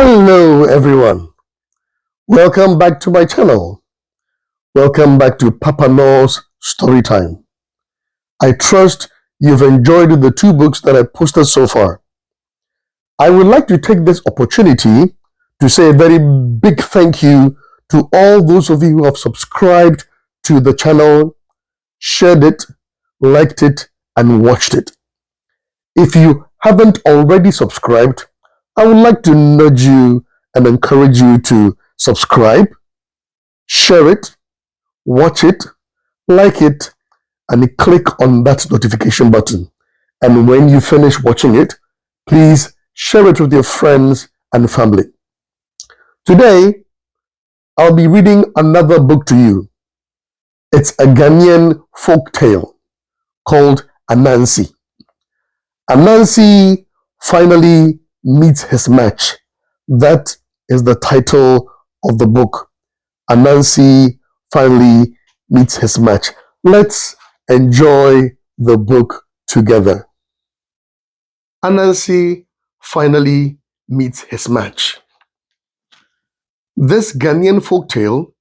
Hello everyone, welcome back to my channel. Welcome back to Papa-Norr's story time. I trust you've enjoyed the two books that I posted so far. I would like to take this opportunity to say a very big thank you to all those of you who have subscribed to the channel, shared it, liked it, and watched it. If you haven't already subscribed, I would like to nudge you and encourage you to subscribe, share it, watch it, like it, and click on that notification button. And when you finish watching it, please share it with your friends and family. Today, I'll be reading another book to you. It's a Ghanaian folk tale called Ananse. Ananse finally meets his match. That is the title of the book. Ananse finally meets his match. Let's enjoy the book together. Ananse finally meets his match. This Ghanaian folktale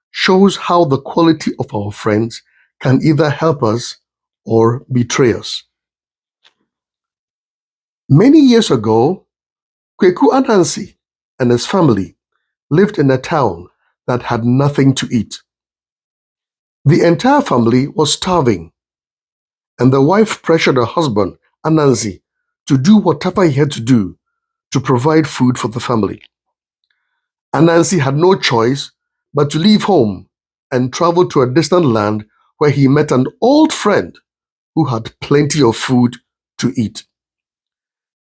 shows how the quality of our friends can either help us or betray us. Many years ago, Kweku Ananse and his family lived in a town that had nothing to eat. The entire family was starving, and the wife pressured her husband, Ananse, to do whatever he had to do to provide food for the family. Ananse had no choice but to leave home and travel to a distant land where he met an old friend who had plenty of food to eat.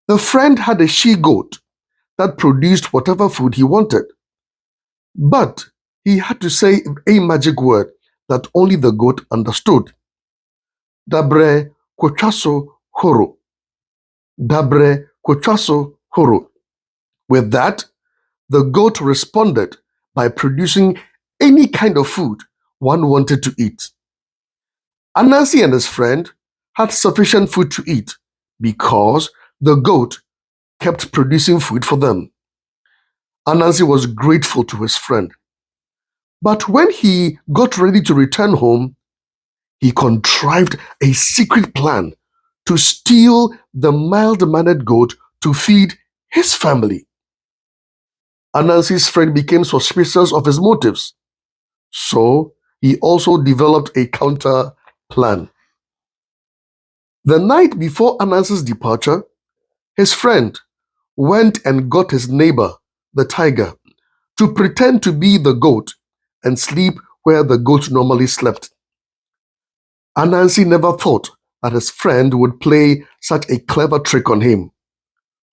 The friend had a she-goat that produced whatever food he wanted, but he had to say a magic word that only the goat understood. Dabre kochaso horo. Dabre kochaso horo. With that, the goat responded by producing any kind of food one wanted to eat. Ananse and his friend had sufficient food to eat because the goat kept producing food for them. Ananse was grateful to his friend. But when he got ready to return home, he contrived a secret plan to steal the mild-mannered goat to feed his family. Ananse's friend became suspicious of his motives, so he also developed a counter plan. The night before Ananse's departure, his friend went and got his neighbor, the tiger, to pretend to be the goat and sleep where the goat normally slept. Ananse never thought that his friend would play such a clever trick on him.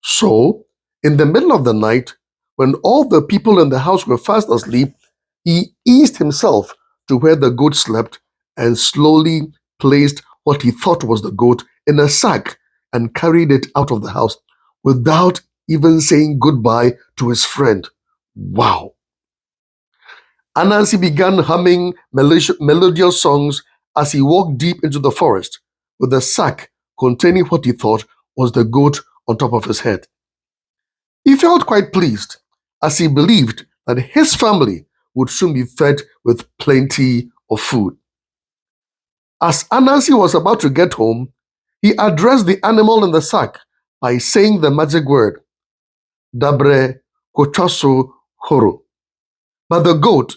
So, in the middle of the night, when all the people in the house were fast asleep, he eased himself to where the goat slept and slowly placed what he thought was the goat in a sack and carried it out of the house without even saying goodbye to his friend. Wow! Ananse began humming melodious songs as he walked deep into the forest with a sack containing what he thought was the goat on top of his head. He felt quite pleased as he believed that his family would soon be fed with plenty of food. As Ananse was about to get home, he addressed the animal in the sack by saying the magic word, Dabre kochaso horo. But the goat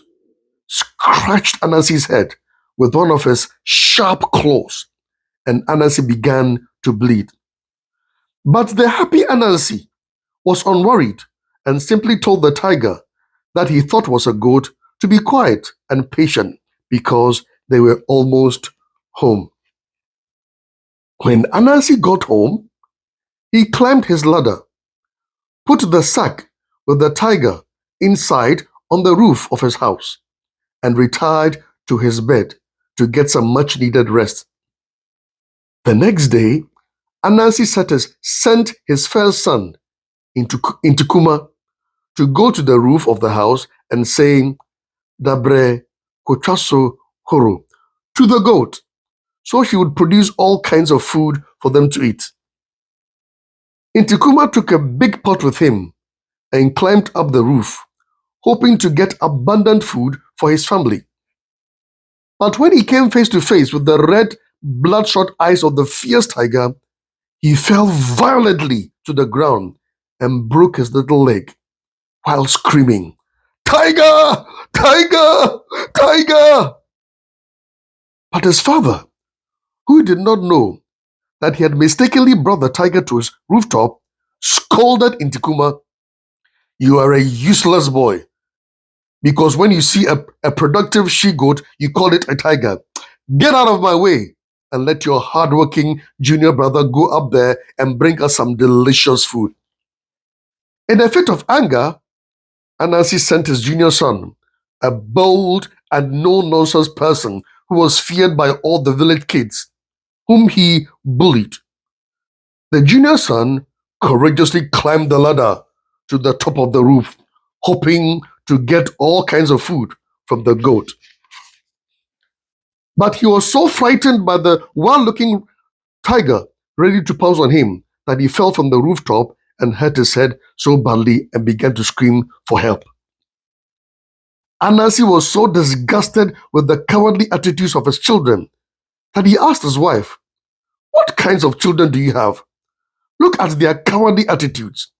scratched Ananse's head with one of his sharp claws, and Ananse began to bleed. But the happy Ananse was unworried and simply told the tiger that he thought was a goat to be quiet and patient because they were almost home. When Ananse got home, he climbed his ladder, put the sack with the tiger inside on the roof of his house, and retired to his bed to get some much-needed rest. The next day, Ananse sent his first son into Kuma to go to the roof of the house and say, Dabre kochaso horo, to the goat, so he would produce all kinds of food for them to eat. Intikuma took a big pot with him and climbed up the roof, hoping to get abundant food for his family. But when he came face to face with the red, bloodshot eyes of the fierce tiger, he fell violently to the ground and broke his little leg while screaming, "Tiger! Tiger! Tiger!" But his father, who did not know that he had mistakenly brought the tiger to his rooftop, scolded Intikuma, "You are a useless boy, because when you see a productive she-goat, you call it a tiger. Get out of my way and let your hardworking junior brother go up there and bring us some delicious food." In a fit of anger, Ananse sent his junior son, a bold and no-nonsense person who was feared by all the village kids, whom he bullied. The junior son courageously climbed the ladder to the top of the roof, hoping to get all kinds of food from the goat. But he was so frightened by the wild-looking tiger ready to pounce on him that he fell from the rooftop and hurt his head so badly and began to scream for help. Ananse was so disgusted with the cowardly attitudes of his children that he asked his wife, "What kinds of children do you have? Look at their cowardly attitudes,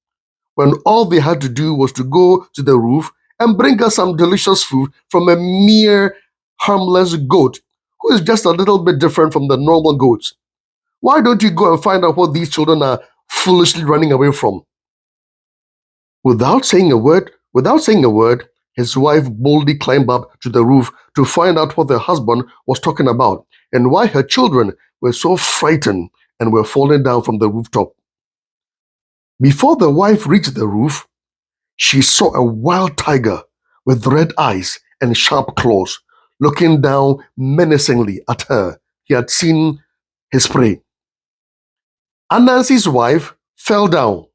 when all they had to do was to go to the roof and bring us some delicious food from a mere harmless goat who is just a little bit different from the normal goats. Why don't you go and find out what these children are foolishly running away from?" Without saying a word, his wife boldly climbed up to the roof to find out what her husband was talking about and why her children were so frightened and were falling down from the rooftop. Before the wife reached the roof, she saw a wild tiger with red eyes and sharp claws looking down menacingly at her. He had seen his prey. Ananse's wife fell down,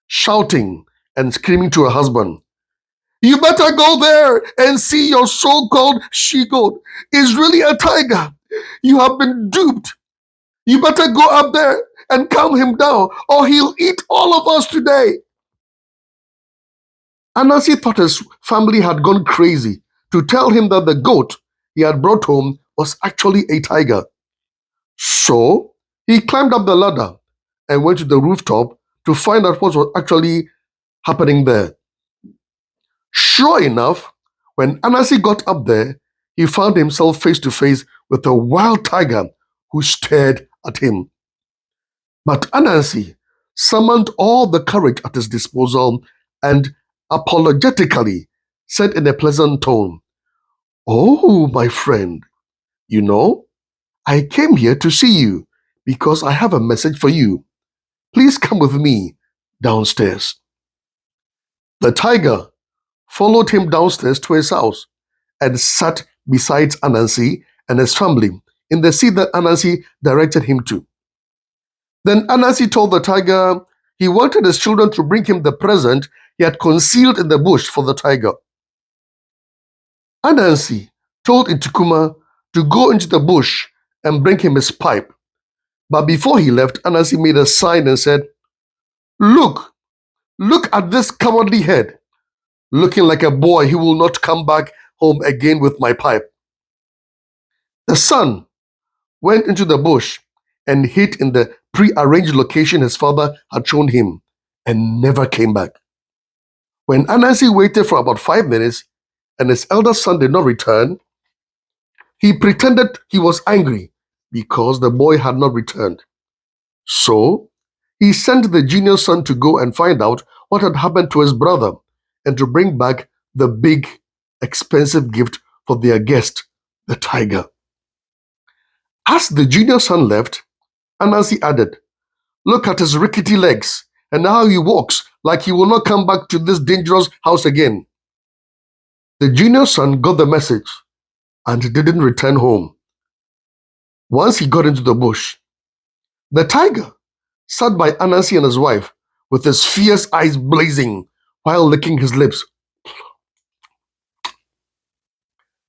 shouting and screaming to her husband, "You better go there and see your so-called she-goat is really a tiger. You have been duped. You better go up there and calm him down, or he'll eat all of us today." Ananse thought his family had gone crazy to tell him that the goat he had brought home was actually a tiger. So he climbed up the ladder and went to the rooftop to find out what was actually happening there. Sure enough, when Ananse got up there, he found himself face to face with a wild tiger who stared at him. But Ananse summoned all the courage at his disposal and apologetically said in a pleasant tone, "Oh, my friend, you know, I came here to see you because I have a message for you. Please come with me downstairs." The tiger followed him downstairs to his house and sat beside Ananse and his family in the seat that Ananse directed him to. Then Ananse told the tiger he wanted his children to bring him the present he had concealed in the bush for the tiger. Ananse told Intikuma to go into the bush and bring him his pipe. But before he left, Ananse made a sign and said, "Look, look at this cowardly head, looking like a boy who will not come back home again with my pipe." The son went into the bush and hid in the pre-arranged location his father had shown him and never came back. When Ananse waited for about 5 minutes and his eldest son did not return, he pretended he was angry because the boy had not returned. So he sent the junior son to go and find out what had happened to his brother and to bring back the big, expensive gift for their guest, the tiger. As the junior son left, Ananse added, "Look at his rickety legs and how he walks like he will not come back to this dangerous house again." The junior son got the message and didn't return home. Once he got into the bush, the tiger sat by Ananse and his wife with his fierce eyes blazing while licking his lips,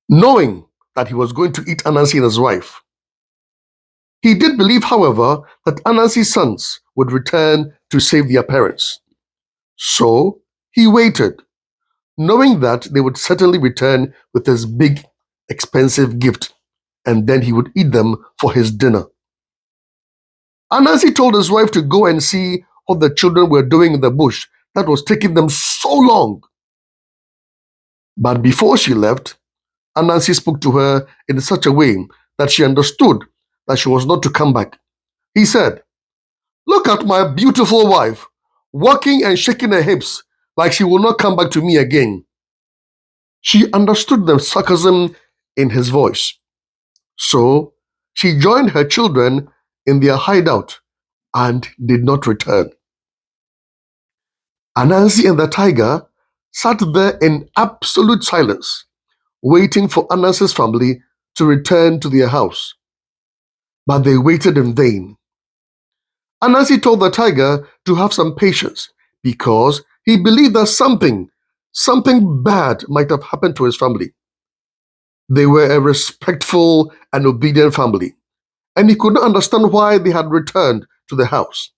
knowing that he was going to eat Ananse and his wife. He did believe, however, that Ananse's sons would return to save their parents. So He waited, knowing that they would certainly return with his big, expensive gift, and then he would eat them for his dinner. Ananse told his wife to go and see what the children were doing in the bush that was taking them so long. But before she left, Anansi spoke to her in such a way that she understood that she was not to come back. He said, "Look at my beautiful wife, walking and shaking her hips like she will not come back to me again." She understood the sarcasm in his voice. So she joined her children in their hideout and did not return. Anansi and the tiger sat there in absolute silence, waiting for Anansi's family to return to their house. But they waited in vain. Anansi told the tiger to have some patience because he believed that something bad might have happened to his family. They were a respectful and obedient family, and he could not understand why they had returned to the house.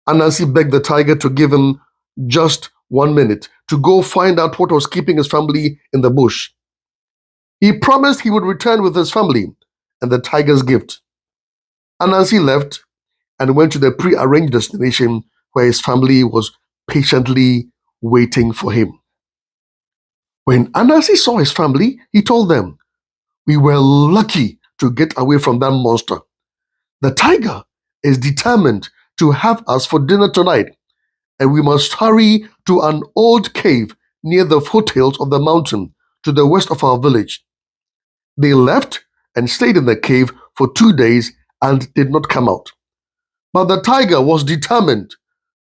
Anansi begged the tiger to give him just 1 minute to go find out what was keeping his family in the bush. He promised he would return with his family and the tiger's gift. Anansi left and went to the pre-arranged destination where his family was patiently waiting for him. When Anansi saw his family, he told them, "We were lucky to get away from that monster. The tiger is determined to have us for dinner tonight, and we must hurry to an old cave near the foothills of the mountain to the west of our village." They left and stayed in the cave for 2 days and did not come out. But the tiger was determined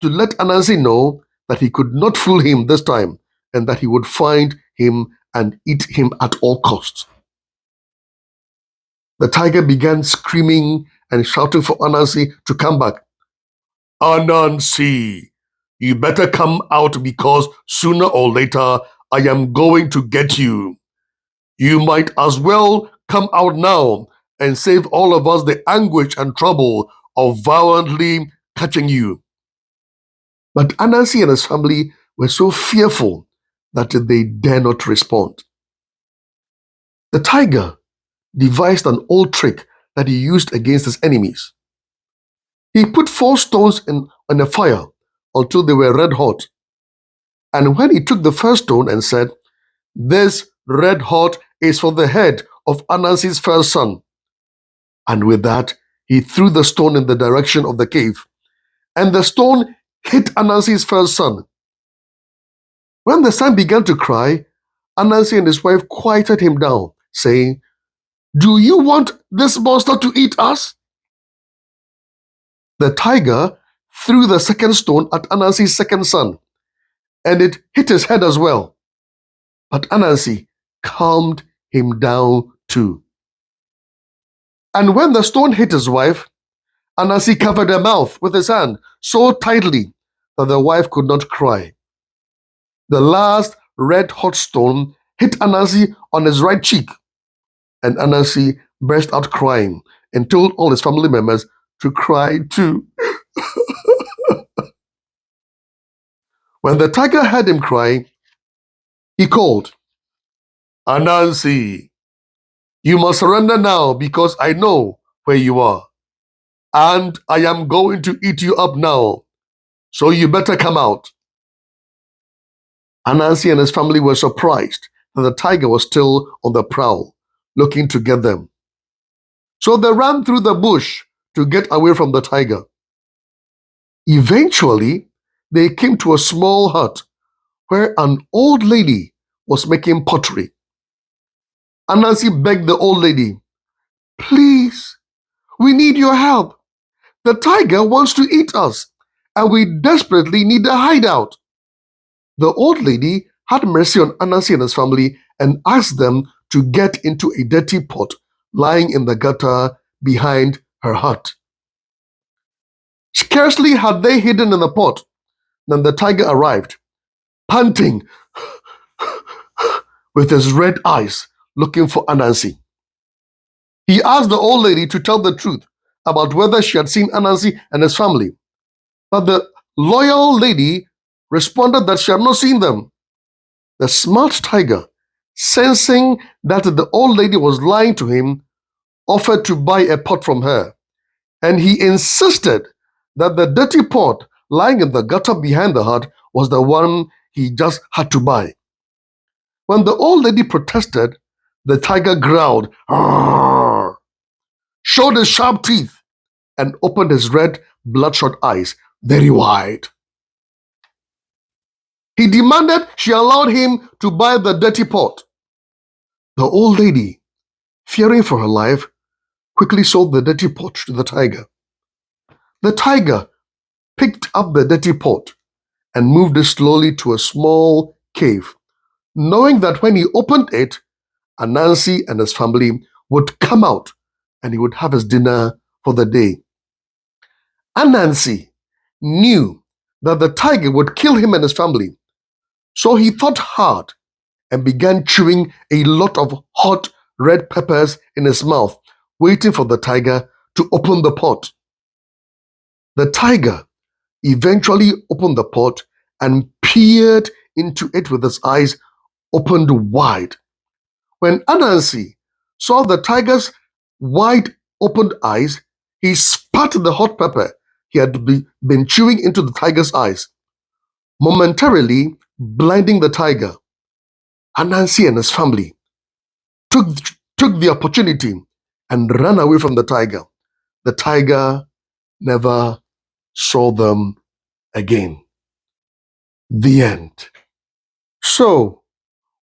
to let Anansi know that he could not fool him this time and that he would find him and eat him at all costs. The tiger began screaming and shouting for Anansi to come back. "Anansi, you better come out because sooner or later I am going to get you. You might as well come out now and save all of us the anguish and trouble of violently catching you." But Anansi and his family were so fearful that they dare not respond. The tiger devised an old trick that he used against his enemies. He put 4 stones in a fire until they were red hot. And when he took the first stone and said, "This red hot is for the head of Anansi's first son," and with that, he threw the stone in the direction of the cave, and the stone hit Anansi's first son. When the son began to cry, Anansi and his wife quieted him down, saying, "Do you want this monster to eat us?" The tiger threw the second stone at Anansi's second son, and it hit his head as well. But Anansi calmed him down too. And when the stone hit his wife, Anansi covered her mouth with his hand so tightly that the wife could not cry. The last red-hot stone hit Anansi on his right cheek, and Anansi burst out crying and told all his family members to cry too. When the tiger heard him cry, he called, "Anansi, you must surrender now because I know where you are, and I am going to eat you up now, so you better come out." Anansi and his family were surprised that the tiger was still on the prowl, looking to get them. So they ran through the bush to get away from the tiger. Eventually, they came to a small hut where an old lady was making pottery. Anansi begged the old lady, "Please, we need your help. The tiger wants to eat us, and we desperately need a hideout." The old lady had mercy on Anansi and his family and asked them to get into a dirty pot lying in the gutter behind her hut. Scarcely had they hidden in the pot than the tiger arrived, panting with his red eyes, looking for Anansi. He asked the old lady to tell the truth about whether she had seen Anansi and his family. But the loyal lady responded that she had not seen them. The smart tiger, sensing that the old lady was lying to him, offered to buy a pot from her, and he insisted that the dirty pot lying in the gutter behind the hut was the one he just had to buy. When the old lady protested, the tiger growled, "Arr!" showed his sharp teeth, and opened his red, bloodshot eyes very wide. He demanded she allowed him to buy the dirty pot. The old lady, fearing for her life, quickly sold the dirty pot to the tiger. The tiger picked up the dirty pot and moved it slowly to a small cave, knowing that when he opened it, Ananse and his family would come out and he would have his dinner for the day. Ananse knew that the tiger would kill him and his family, so he thought hard and began chewing a lot of hot red peppers in his mouth, waiting for the tiger to open the pot. The tiger eventually opened the pot and peered into it with his eyes opened wide. When Ananse saw the tiger's wide opened eyes, he spat the hot pepper he had been chewing into the tiger's eyes, momentarily blinding the tiger. Ananse and his family took the opportunity and ran away from the tiger. The tiger never saw them again. The end. So,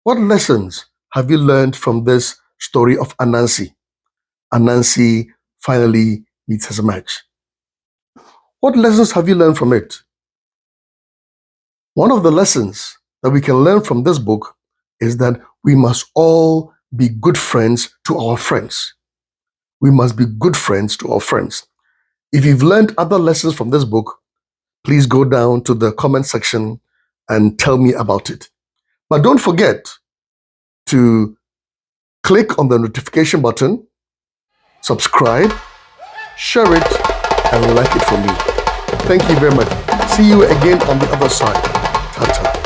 what lessons have you learned from this story of Ananse? Ananse finally meets his match. What lessons have you learned from it? One of the lessons that we can learn from this book is that we must all be good friends to our friends. We must be good friends to our friends. If you've learned other lessons from this book, please go down to the comment section and tell me about it. But don't forget to click on the notification button, subscribe, share it, and like it for me. Thank you very much. See you again on the other side. Ta-ta.